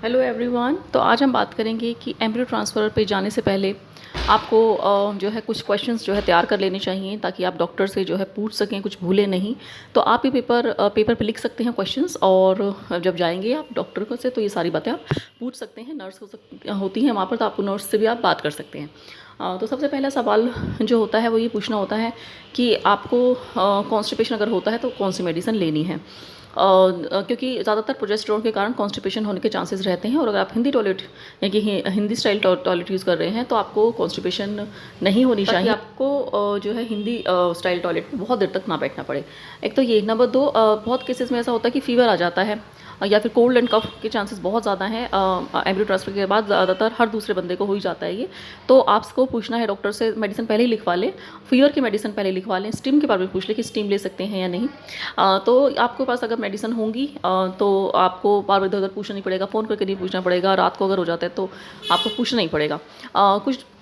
Hello everyone. तो आज हम बात करेंगे कि एम्ब्रियो ट्रांसफ़र पे जाने से पहले आपको जो है कुछ क्वेश्चंस जो है तैयार कर लेने चाहिए ताकि आप डॉक्टर से जो है पूछ सकें, कुछ भूलें नहीं। तो आप ये पेपर पे लिख सकते हैं क्वेश्चंस, और जब जाएंगे आप डॉक्टर को से तो ये सारी बातें आप पूछ सकते हैं। नर्स होती हैं वहाँ पर, तो आपको नर्स से भी आप बात कर सकते हैं। तो सबसे पहला सवाल जो होता है वो ये पूछना होता है कि आपको कॉन्स्टिपेशन अगर होता है तो कौन सी मेडिसिन लेनी है। क्योंकि ज़्यादातर प्रोजेस्टेरोन के कारण कॉन्स्टिपेशन होने के चांसेस रहते हैं, और अगर आप हिंदी टॉयलेट यानी कि हिंदी स्टाइल टॉयलेट यूज़ कर रहे हैं तो आपको कॉन्स्टिपेशन नहीं होनी चाहिए। आपको जो है हिंदी स्टाइल टॉयलेट में बहुत देर तक ना बैठना पड़े। एक तो ये, नंबर दो, बहुत केसेस में ऐसा होता है कि फ़ीवर आ जाता है या फिर कोल्ड एंड कफ के चांसेस बहुत ज़्यादा हैं। एम्ब्रियो ट्रांसफ़र के बाद ज़्यादातर हर दूसरे बंदे को हो ही जाता है ये। तो आपको पूछना है डॉक्टर से, मेडिसिन पहले ही लिखवा लें, फीवर की मेडिसिन पहले लिखवा लें, स्टीम के बारे में पूछ लें कि स्टीम ले सकते हैं या नहीं। तो आपके पास अगर मेडिसिन होंगी तो आपको बार बार इधर उधर पूछना नहीं पड़ेगा, फ़ोन करके नहीं पूछना पड़ेगा। रात को अगर हो जाता है तो आपको पूछना नहीं पड़ेगा।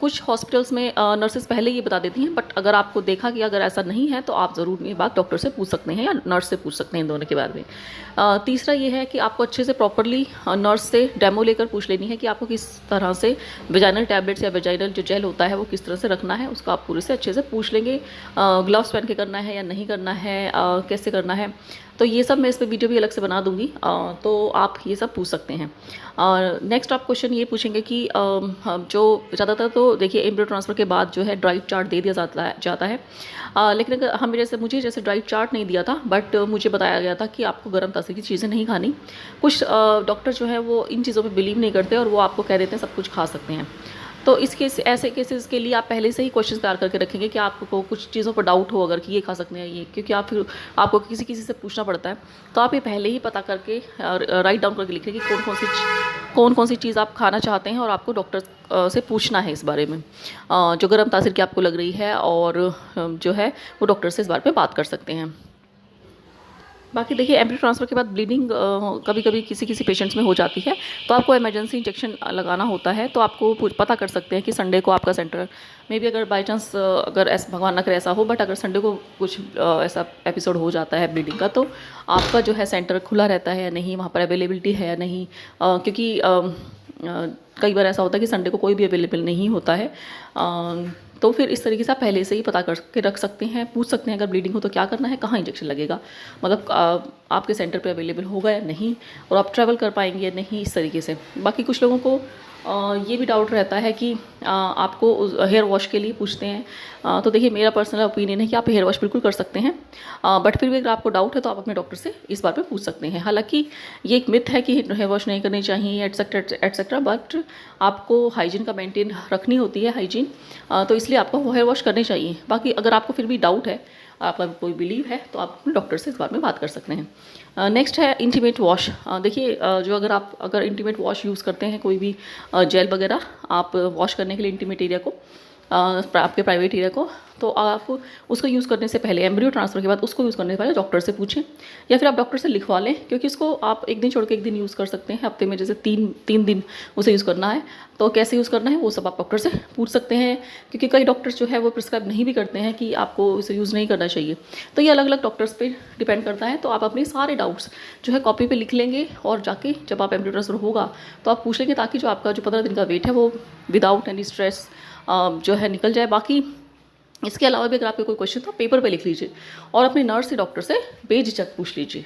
कुछ हॉस्पिटल्स में नर्सेस पहले ये बता देती हैं, बट अगर आपको देखा कि अगर ऐसा नहीं है तो आप ज़रूर ये बात डॉक्टर से पूछ सकते हैं या नर्स से पूछ सकते हैं, इन दोनों के बारे में। तीसरा ये है कि आपको अच्छे से प्रॉपरली नर्स से डेमो लेकर पूछ लेनी है कि आपको किस तरह से वेजाइनल टैबलेट्स या वेजाइनल जो जेल होता है वो किस तरह से रखना है, उसको आप पूरे से अच्छे से पूछ लेंगे। ग्लव्स पहन के करना है या नहीं करना है, कैसे करना है, तो ये सब मैं इस पर वीडियो भी अलग से बना दूंगी। तो आप ये सब पूछ सकते हैं। और नेक्स्ट आप क्वेश्चन ये पूछेंगे कि जो ज़्यादातर तो देखिए एम्ब्रियो ट्रांसफ़र के बाद जो है डाइट चार्ट दे दिया जाता है। लेकिन अगर मुझे जैसे डाइट चार्ट नहीं दिया था, बट मुझे बताया गया था कि आपको गर्म तासीर की चीज़ें नहीं खानी। कुछ डॉक्टर जो है वो इन चीज़ों पे बिलीव नहीं करते और वो आपको कह देते हैं सब कुछ खा सकते हैं। तो ऐसे केसेस के लिए आप पहले से ही क्वेश्चन तैयार करके रखेंगे कि आपको कुछ चीज़ों पर डाउट हो, अगर कि ये खा सकते हैं ये, क्योंकि आप फिर आपको किसी से पूछना पड़ता है। तो आप ये पहले ही पता करके राइट डाउन करके लिखें कि कौन कौन सी चीज़ आप खाना चाहते हैं, और आपको डॉक्टर से पूछना है इस बारे में। जो गर्म तासीर की आपको लग रही है, और जो है वो डॉक्टर से इस बारे में बात कर सकते हैं। बाकी देखिए एम्ब्रियो ट्रांसफ़र के बाद ब्लीडिंग कभी कभी किसी पेशेंट्स में हो जाती है, तो आपको इमरजेंसी इंजेक्शन लगाना होता है। तो आपको पता कर सकते हैं कि संडे को आपका सेंटर में भी, अगर बाई चांस अगर ऐसा भगवान ना करे ऐसा हो, बट अगर संडे को कुछ ऐसा एपिसोड हो जाता है ब्लीडिंग का, तो आपका जो है सेंटर खुला रहता है या नहीं, वहाँ पर अवेलेबिलिटी है या नहीं। क्योंकि कई बार ऐसा होता है कि संडे को कोई भी अवेलेबल नहीं होता है। तो फिर इस तरीके से आप पहले से ही पता करके रख सकते हैं, पूछ सकते हैं अगर ब्लीडिंग हो तो क्या करना है, कहाँ इंजेक्शन लगेगा, मतलब आपके सेंटर पे अवेलेबल होगा या नहीं, और आप ट्रैवल कर पाएंगे या नहीं, इस तरीके से। बाकी कुछ लोगों को ये भी डाउट रहता है कि आपको हेयर वॉश के लिए पूछते हैं। तो देखिए मेरा पर्सनल ओपिनियन है कि आप हेयर वॉश बिल्कुल कर सकते हैं, बट फिर भी अगर आपको डाउट है तो आप अपने डॉक्टर से इस बार पे पूछ सकते हैं। हालांकि ये एक मिथ है कि हेयर वॉश नहीं करनी चाहिए एटसेट्रा एटसेट्रा, बट आपको हाइजीन का मेंटेन रखनी होती है, हाइजीन, तो इसलिए आपको हेयर वॉश करनी चाहिए। बाकी अगर आपको फिर भी डाउट है, आपका कोई बिलीव है, तो आप अपने डॉक्टर से इस बारे में बात कर सकते हैं। नेक्स्ट है इंटीमेट वॉश। देखिए जो अगर इंटीमेट वॉश यूज़ करते हैं, कोई भी जेल वगैरह आप वॉश करने के लिए इंटीमेट एरिया को, आपके प्राइवेट एरिया को, तो आप उसको यूज़ करने से पहले, एम्ब्रियो ट्रांसफ़र के बाद उसको यूज़ करने से पहले डॉक्टर से पूछें, या फिर आप डॉक्टर से लिखवा लें, क्योंकि इसको आप एक दिन छोड़ के एक दिन यूज़ कर सकते हैं। हफ्ते में जैसे तीन दिन उसे यूज़ करना है, तो कैसे यूज़ करना है वो सब आप डॉक्टर से पूछ सकते हैं। क्योंकि कई डॉक्टर्स जो है वो प्रिस्क्राइब नहीं भी करते हैं कि आपको इसे यूज़ नहीं करना चाहिए, तो ये अलग अलग डॉक्टर्स पे डिपेंड करता है। तो आप अपने सारे डाउट्स जो है कॉपी पे लिख लेंगे, और जाके जब आप एम्ब्रियो ट्रांसफ़र होगा तो आप पूछ लेंगे, ताकि जो आपका जो 15 दिन का वेट है वो विदाउट एनी स्ट्रेस जो है निकल जाए। बाकी इसके अलावा भी अगर आपके कोई क्वेश्चन तो पेपर पे लिख लीजिए, और अपने नर्स से डॉक्टर से बेझिझक पूछ लीजिए।